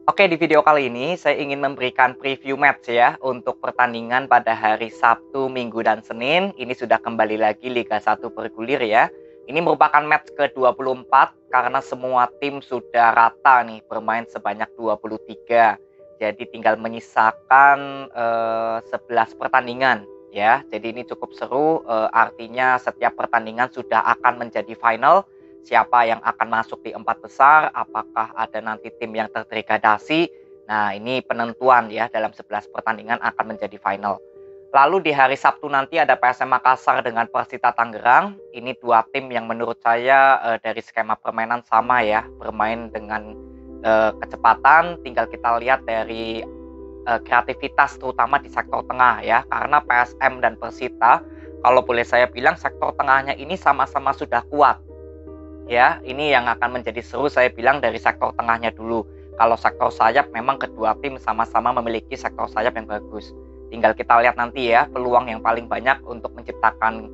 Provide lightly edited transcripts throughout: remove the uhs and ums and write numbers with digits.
Oke, di video kali ini saya ingin memberikan preview match ya untuk pertandingan pada hari Sabtu, Minggu, dan Senin. Ini sudah kembali lagi Liga 1 bergulir ya. Ini merupakan match ke-24 karena semua tim sudah rata nih bermain sebanyak 23. Jadi tinggal menyisakan 11 pertandingan ya. Jadi ini cukup seru, artinya setiap pertandingan sudah akan menjadi final. Siapa yang akan masuk di 4 besar, apakah ada nanti tim yang terdegradasi. Nah, ini penentuan ya dalam 11 pertandingan akan menjadi final. Lalu di hari Sabtu nanti ada PSM Makassar dengan Persita Tangerang. Ini dua tim yang menurut saya dari skema permainan sama ya, bermain dengan kecepatan. Tinggal kita lihat dari kreativitas terutama di sektor tengah ya, karena PSM dan Persita kalau boleh saya bilang sektor tengahnya ini sama-sama sudah kuat. Ya, ini yang akan menjadi seru saya bilang dari sektor tengahnya dulu. Kalau sektor sayap memang kedua tim sama-sama memiliki sektor sayap yang bagus. Tinggal kita lihat nanti ya peluang yang paling banyak untuk menciptakan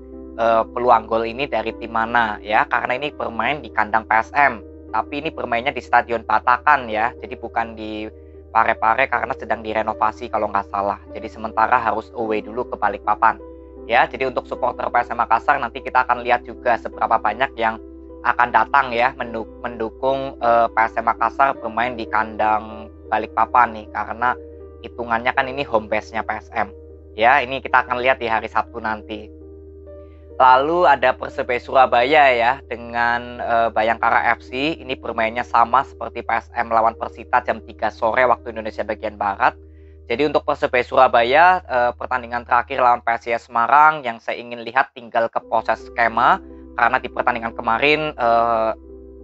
peluang gol ini dari tim mana ya. Karena ini bermain di kandang PSM, tapi ini bermainnya di Stadion Patakan ya. Jadi bukan di Parepare karena sedang direnovasi kalau nggak salah. Jadi sementara harus away dulu ke Balikpapan. Ya, jadi untuk supporter PSM Makassar nanti kita akan lihat juga seberapa banyak yang akan datang ya mendukung PSM Makassar bermain di kandang Balikpapan nih, karena hitungannya kan ini home base-nya PSM. Ya, ini kita akan lihat di hari Sabtu nanti. Lalu ada Persebaya Surabaya ya dengan Bayangkara FC. Ini bermainnya sama seperti PSM lawan Persita jam 3 sore waktu Indonesia bagian Barat. Jadi untuk Persebaya Surabaya pertandingan terakhir lawan PSIS Semarang yang saya ingin lihat tinggal ke proses skema. Karena di pertandingan kemarin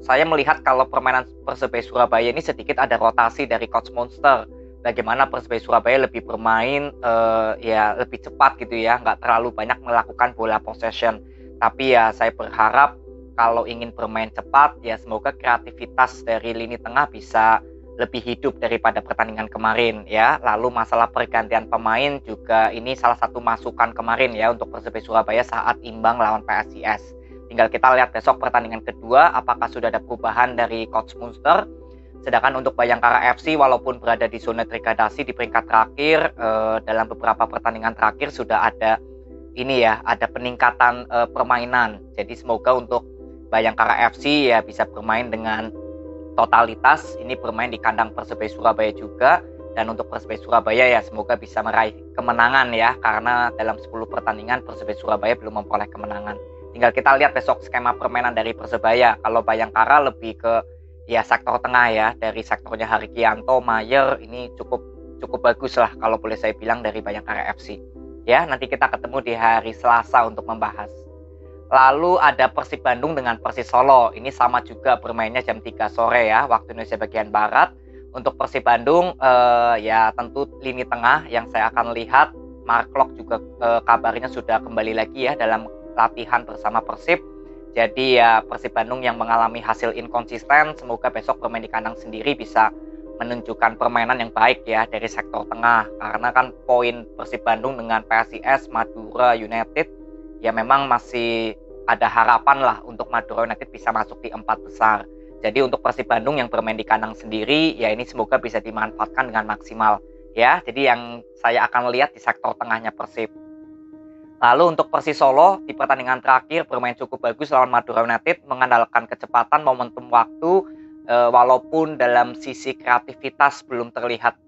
saya melihat kalau permainan Persebaya Surabaya ini sedikit ada rotasi dari Coach Monster. Bagaimana Persebaya Surabaya lebih bermain ya lebih cepat gitu ya, nggak terlalu banyak melakukan bola possession. Tapi ya saya berharap kalau ingin bermain cepat ya semoga kreativitas dari lini tengah bisa lebih hidup daripada pertandingan kemarin ya. Lalu masalah pergantian pemain juga ini salah satu masukan kemarin ya untuk Persebaya Surabaya saat imbang lawan PSIS. Tinggal kita lihat besok pertandingan kedua apakah sudah ada perubahan dari Coach Munster. Sedangkan untuk Bayangkara FC walaupun berada di zona degradasi di peringkat terakhir dalam beberapa pertandingan terakhir sudah ada ini ya, ada peningkatan permainan. Jadi semoga untuk Bayangkara FC ya bisa bermain dengan totalitas. Ini bermain di kandang Persebaya Surabaya juga, dan untuk Persebaya Surabaya ya semoga bisa meraih kemenangan ya, karena dalam 10 pertandingan Persebaya Surabaya belum memperoleh kemenangan. Tinggal kita lihat besok skema permainan dari Persebaya. Kalau Bayangkara lebih ke ya sektor tengah ya, dari sektornya Harkianto, Mayer, ini cukup bagus lah kalau boleh saya bilang dari Bayangkara FC. Ya, nanti kita ketemu di hari Selasa untuk membahas. Lalu ada Persib Bandung dengan Persis Solo. Ini sama juga bermainnya jam 3 sore ya, waktu Indonesia bagian Barat. Untuk Persib Bandung ya tentu lini tengah yang saya akan lihat. Mark Klok juga kabarnya sudah kembali lagi ya dalam latihan bersama Persib. Jadi ya Persib Bandung yang mengalami hasil inkonsisten, semoga besok bermain di kandang sendiri bisa menunjukkan permainan yang baik ya dari sektor tengah. Karena kan poin Persib Bandung dengan PSIS, Madura United ya memang masih ada harapan lah untuk Madura United bisa masuk di 4 besar. Jadi untuk Persib Bandung yang bermain di kandang sendiri ya ini semoga bisa dimanfaatkan dengan maksimal ya. Jadi yang saya akan lihat di sektor tengahnya Persib. Lalu untuk Persis Solo di pertandingan terakhir bermain cukup bagus lawan Madura United, mengandalkan kecepatan, momentum waktu, walaupun dalam sisi kreativitas belum terlihat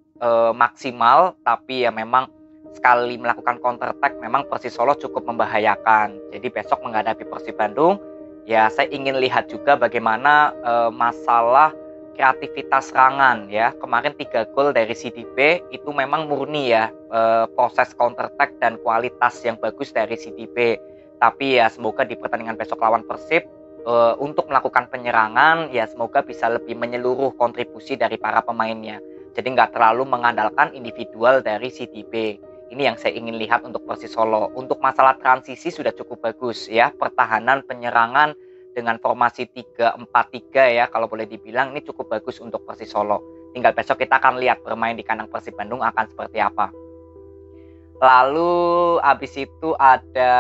maksimal, tapi ya memang sekali melakukan counter attack memang Persis Solo cukup membahayakan. Jadi besok menghadapi Persib Bandung, ya saya ingin lihat juga bagaimana masalah kreativitas serangan ya. Kemarin 3 gol dari CDP itu memang murni ya proses counter attack dan kualitas yang bagus dari CDP. Tapi ya semoga di pertandingan besok lawan Persib untuk melakukan penyerangan ya semoga bisa lebih menyeluruh kontribusi dari para pemainnya. Jadi nggak terlalu mengandalkan individual dari CDP. Ini yang saya ingin lihat untuk Persis Solo. Untuk masalah transisi sudah cukup bagus ya. Pertahanan, penyerangan dengan formasi 3-4-3 ya kalau boleh dibilang ini cukup bagus untuk Persis Solo. Tinggal besok kita akan lihat bermain di kandang Persib Bandung akan seperti apa. Lalu habis itu ada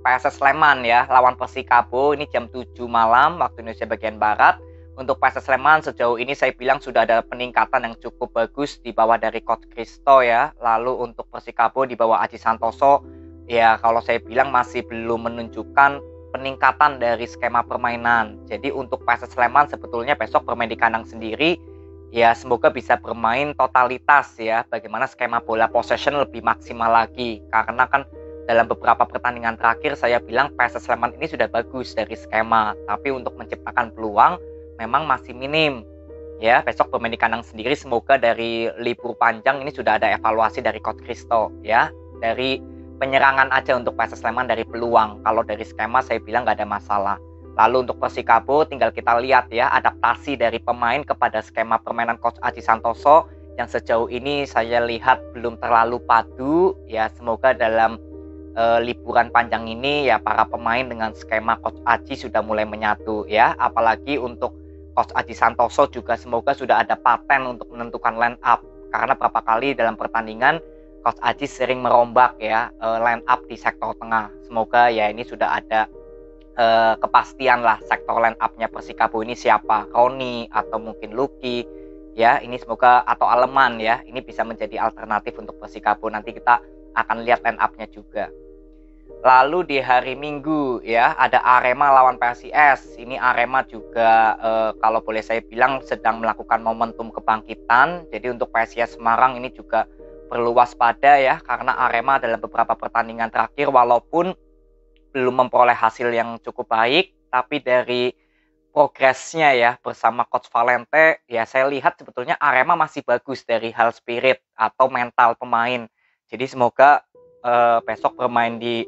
PSS Sleman ya lawan Persikabo, ini jam 7 malam waktu Indonesia bagian Barat. Untuk PSS Sleman sejauh ini saya bilang sudah ada peningkatan yang cukup bagus di bawah dari Coach Christo ya. Lalu untuk Persikabo di bawah Aji Santoso ya kalau saya bilang masih belum menunjukkan peningkatan dari skema permainan. Jadi untuk PSS Sleman sebetulnya besok bermain di kandang sendiri ya, semoga bisa bermain totalitas ya. Bagaimana skema bola possession lebih maksimal lagi. Karena kan dalam beberapa pertandingan terakhir saya bilang PSS Sleman ini sudah bagus dari skema, tapi untuk menciptakan peluang memang masih minim ya. Besok bermain di kandang sendiri, semoga dari libur panjang ini sudah ada evaluasi dari Coach Christo ya, dari penyerangan aja untuk PSS Sleman dari peluang. Kalau dari skema saya bilang nggak ada masalah. Lalu untuk Persikabo tinggal kita lihat ya adaptasi dari pemain kepada skema permainan Coach Aji Santoso yang sejauh ini saya lihat belum terlalu padu ya. Semoga dalam liburan panjang ini ya para pemain dengan skema Coach Aji sudah mulai menyatu ya. Apalagi untuk Coach Aji Santoso juga semoga sudah ada paten untuk menentukan line up, karena berapa kali dalam pertandingan Coach Aji sering merombak ya line up di sektor tengah. Semoga ya ini sudah ada kepastian lah sektor line up-nya Persikabo ini siapa, Roni atau mungkin Lucky ya, ini semoga atau Aleman ya, ini bisa menjadi alternatif untuk Persikabo. Nanti kita akan lihat line up-nya juga. Lalu di hari Minggu ya ada Arema lawan PSIS. Ini Arema juga kalau boleh saya bilang sedang melakukan momentum kebangkitan. Jadi untuk PSIS Semarang ini juga perlu waspada ya, karena Arema dalam beberapa pertandingan terakhir walaupun belum memperoleh hasil yang cukup baik, tapi dari progresnya ya bersama Coach Valente ya saya lihat sebetulnya Arema masih bagus dari hal spirit atau mental pemain. Jadi semoga besok bermain di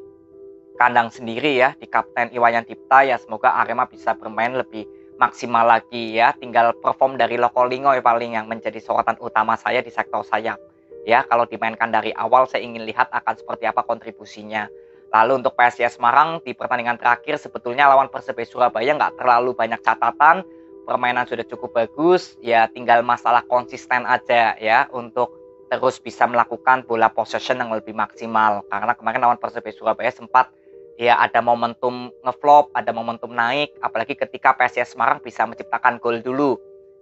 kandang sendiri ya, di Kapten Iwayan Dipta ya, semoga Arema bisa bermain lebih maksimal lagi ya. Tinggal perform dari Loko Lingoy paling yang menjadi sorotan utama saya di sektor sayap ya. Kalau dimainkan dari awal saya ingin lihat akan seperti apa kontribusinya. Lalu untuk PSIS Semarang di pertandingan terakhir sebetulnya lawan Persebaya Surabaya nggak terlalu banyak catatan, permainan sudah cukup bagus ya, tinggal masalah konsisten aja ya untuk terus bisa melakukan bola possession yang lebih maksimal. Karena kemarin lawan Persebaya Surabaya sempat ya ada momentum ngeflop, ada momentum naik, apalagi ketika PSIS Semarang bisa menciptakan gol dulu.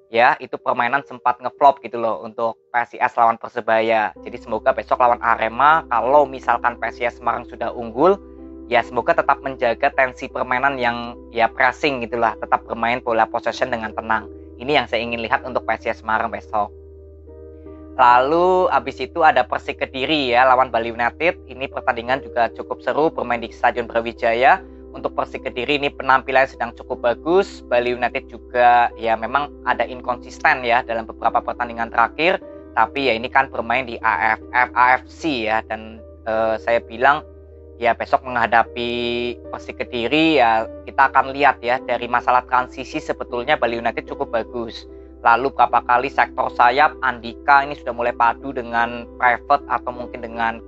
Ya, itu permainan sempat ngeflop gitu loh untuk PSIS lawan Persebaya. Jadi semoga besok lawan Arema, kalau misalkan PSIS Semarang sudah unggul, ya semoga tetap menjaga tensi permainan yang ya pressing gitulah, tetap bermain bola possession dengan tenang. Ini yang saya ingin lihat untuk PSIS Semarang besok. Lalu habis itu ada Persik Kediri ya lawan Bali United. Ini pertandingan juga cukup seru, bermain di Stadion Brawijaya. Untuk Persik Kediri ini penampilan sedang cukup bagus. Bali United juga ya memang ada inkonsisten ya dalam beberapa pertandingan terakhir. Tapi ya ini kan bermain di AFC ya, dan saya bilang ya besok menghadapi Persik Kediri ya kita akan lihat ya dari masalah transisi sebetulnya Bali United cukup bagus. Lalu berapa kali sektor sayap Andika ini sudah mulai padu dengan Private atau mungkin dengan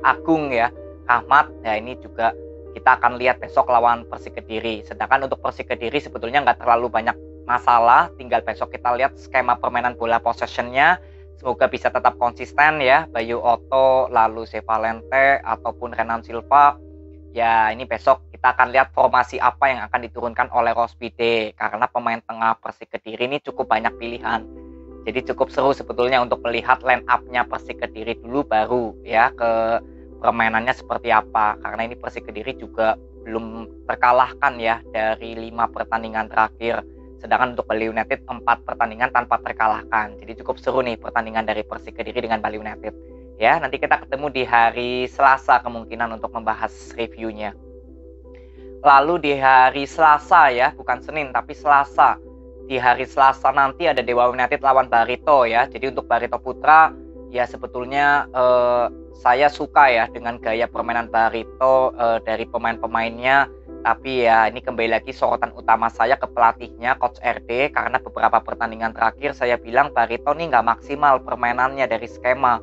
Agung ya, Rahmat ya, ini juga kita akan lihat besok lawan Persik Kediri. Sedangkan untuk Persik Kediri sebetulnya nggak terlalu banyak masalah, tinggal besok kita lihat skema permainan bola possession-nya. Semoga bisa tetap konsisten ya, Bayu Otto, lalu Valente ataupun Renan Silva. Ya ini besok kita akan lihat formasi apa yang akan diturunkan oleh Rospide, karena pemain tengah Persik Kediri ini cukup banyak pilihan. Jadi cukup seru sebetulnya untuk melihat line up-nya Persik Kediri dulu, baru ya ke permainannya seperti apa, karena ini Persik Kediri juga belum terkalahkan ya dari 5 pertandingan terakhir, sedangkan untuk Bali United 4 pertandingan tanpa terkalahkan. Jadi cukup seru nih pertandingan dari Persik Kediri dengan Bali United ya. Nanti kita ketemu di hari Selasa kemungkinan untuk membahas reviewnya. Lalu di hari Selasa ya, bukan Senin tapi Selasa, di hari Selasa nanti ada Dewa United lawan Barito ya. Jadi untuk Barito Putra ya sebetulnya saya suka ya dengan gaya permainan Barito dari pemain-pemainnya. Tapi ya ini kembali lagi sorotan utama saya ke pelatihnya Coach RD, karena beberapa pertandingan terakhir saya bilang Barito nih nggak maksimal permainannya dari skema.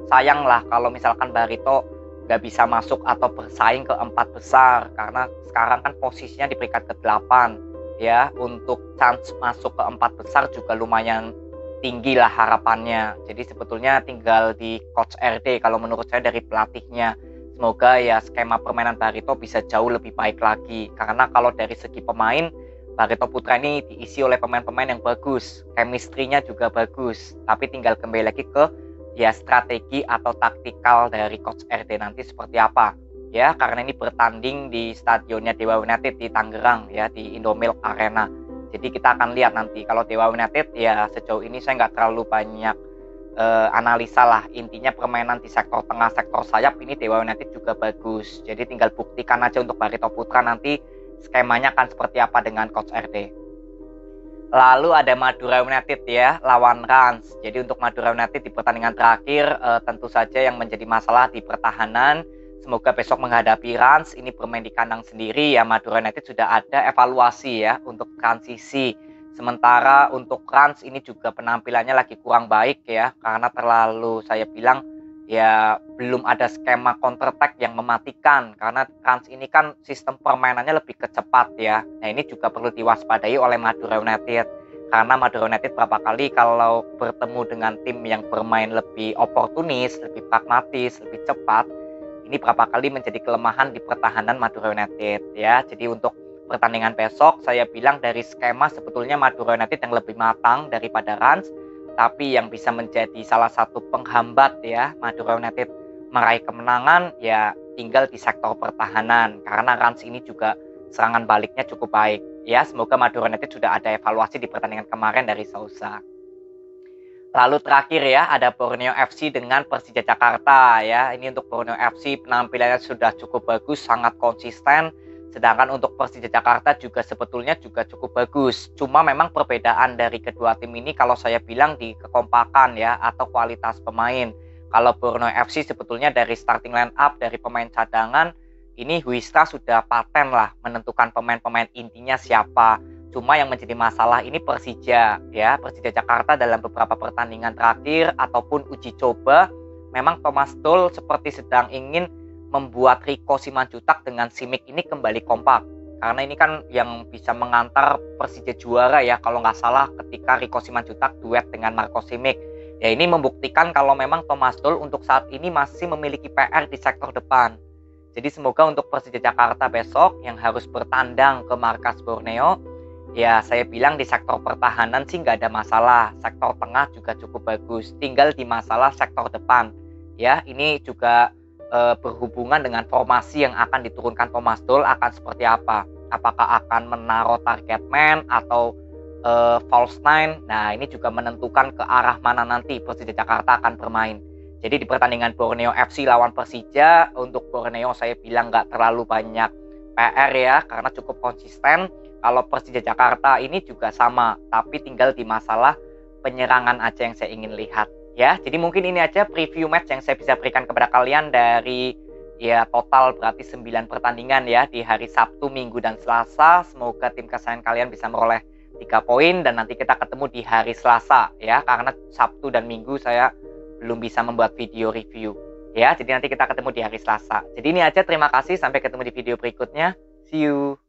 Sayang lah kalau misalkan Barito nggak bisa masuk atau bersaing ke 4 besar, karena sekarang kan posisinya di peringkat ke-8 ya. Untuk chance masuk ke 4 besar juga lumayan tinggi lah harapannya. Jadi sebetulnya tinggal di Coach RD kalau menurut saya dari pelatihnya. Semoga ya skema permainan Barito bisa jauh lebih baik lagi, karena kalau dari segi pemain Barito Putra ini diisi oleh pemain-pemain yang bagus, chemistry-nya juga bagus, tapi tinggal kembali lagi ke ya strategi atau taktikal dari Coach RD nanti seperti apa ya, karena ini bertanding di stadionnya Dewa United di Tangerang ya, di Indomilk Arena. Jadi kita akan lihat nanti kalau Dewa United ya sejauh ini saya nggak terlalu banyak analisa lah, intinya permainan di sektor tengah, sektor sayap ini Dewa United juga bagus. Jadi tinggal buktikan aja untuk Barito Putra nanti skemanya akan seperti apa dengan Coach RD. Lalu ada Madura United ya lawan Rans. Jadi untuk Madura United di pertandingan terakhir tentu saja yang menjadi masalah di pertahanan. Semoga besok menghadapi Rans ini bermain di kandang sendiri ya, Madura United sudah ada evaluasi ya untuk transisi. Sementara untuk Rans ini juga penampilannya lagi kurang baik ya, karena terlalu saya bilang ya belum ada skema counter attack yang mematikan, karena Rans ini kan sistem permainannya lebih kecepat ya. Nah ini juga perlu diwaspadai oleh Madura United, karena Madura United berapa kali kalau bertemu dengan tim yang bermain lebih oportunis, lebih pragmatis, lebih cepat, ini berapa kali menjadi kelemahan di pertahanan Madura United ya. Jadi untuk pertandingan besok saya bilang dari skema sebetulnya Madura United yang lebih matang daripada Rans, tapi yang bisa menjadi salah satu penghambat ya Madura United meraih kemenangan ya tinggal di sektor pertahanan, karena Rans ini juga serangan baliknya cukup baik ya. Semoga Madura United sudah ada evaluasi di pertandingan kemarin dari Sousa. Lalu terakhir ya ada Borneo FC dengan Persija Jakarta ya. Ini untuk Borneo FC penampilannya sudah cukup bagus, sangat konsisten. Sedangkan untuk Persija Jakarta juga sebetulnya juga cukup bagus. Cuma memang perbedaan dari kedua tim ini kalau saya bilang di kekompakan ya atau kualitas pemain. Kalau Borneo FC sebetulnya dari starting line up, dari pemain cadangan, ini Huistra sudah paten lah menentukan pemain-pemain intinya siapa. Cuma yang menjadi masalah ini Persija ya. Persija Jakarta dalam beberapa pertandingan terakhir ataupun uji coba, memang Thomas Doll seperti sedang ingin membuat Rico Simanjuntak dengan Simic ini kembali kompak, karena ini kan yang bisa mengantar Persija juara ya kalau nggak salah ketika Rico Simanjuntak duet dengan Marco Simic ya. Ini membuktikan kalau memang Thomas Doll untuk saat ini masih memiliki PR di sektor depan. Jadi semoga untuk Persija Jakarta besok yang harus bertandang ke markas Borneo ya, saya bilang di sektor pertahanan sih nggak ada masalah, sektor tengah juga cukup bagus, tinggal di masalah sektor depan ya. Ini juga berhubungan dengan formasi yang akan diturunkan Thomas Doll akan seperti apa. Apakah akan menaruh target man atau false nine. Nah ini juga menentukan ke arah mana nanti Persija Jakarta akan bermain. Jadi di pertandingan Borneo FC lawan Persija, untuk Borneo saya bilang nggak terlalu banyak PR ya, karena cukup konsisten. Kalau Persija Jakarta ini juga sama, tapi tinggal di masalah penyerangan aja yang saya ingin lihat. Ya, jadi mungkin ini aja preview match yang saya bisa berikan kepada kalian dari ya total berarti 9 pertandingan ya di hari Sabtu, Minggu, dan Selasa. Semoga tim kesayangan kalian bisa meroleh 3 poin dan nanti kita ketemu di hari Selasa ya, karena Sabtu dan Minggu saya belum bisa membuat video review ya. Jadi nanti kita ketemu di hari Selasa. Jadi ini aja, terima kasih, sampai ketemu di video berikutnya. See you.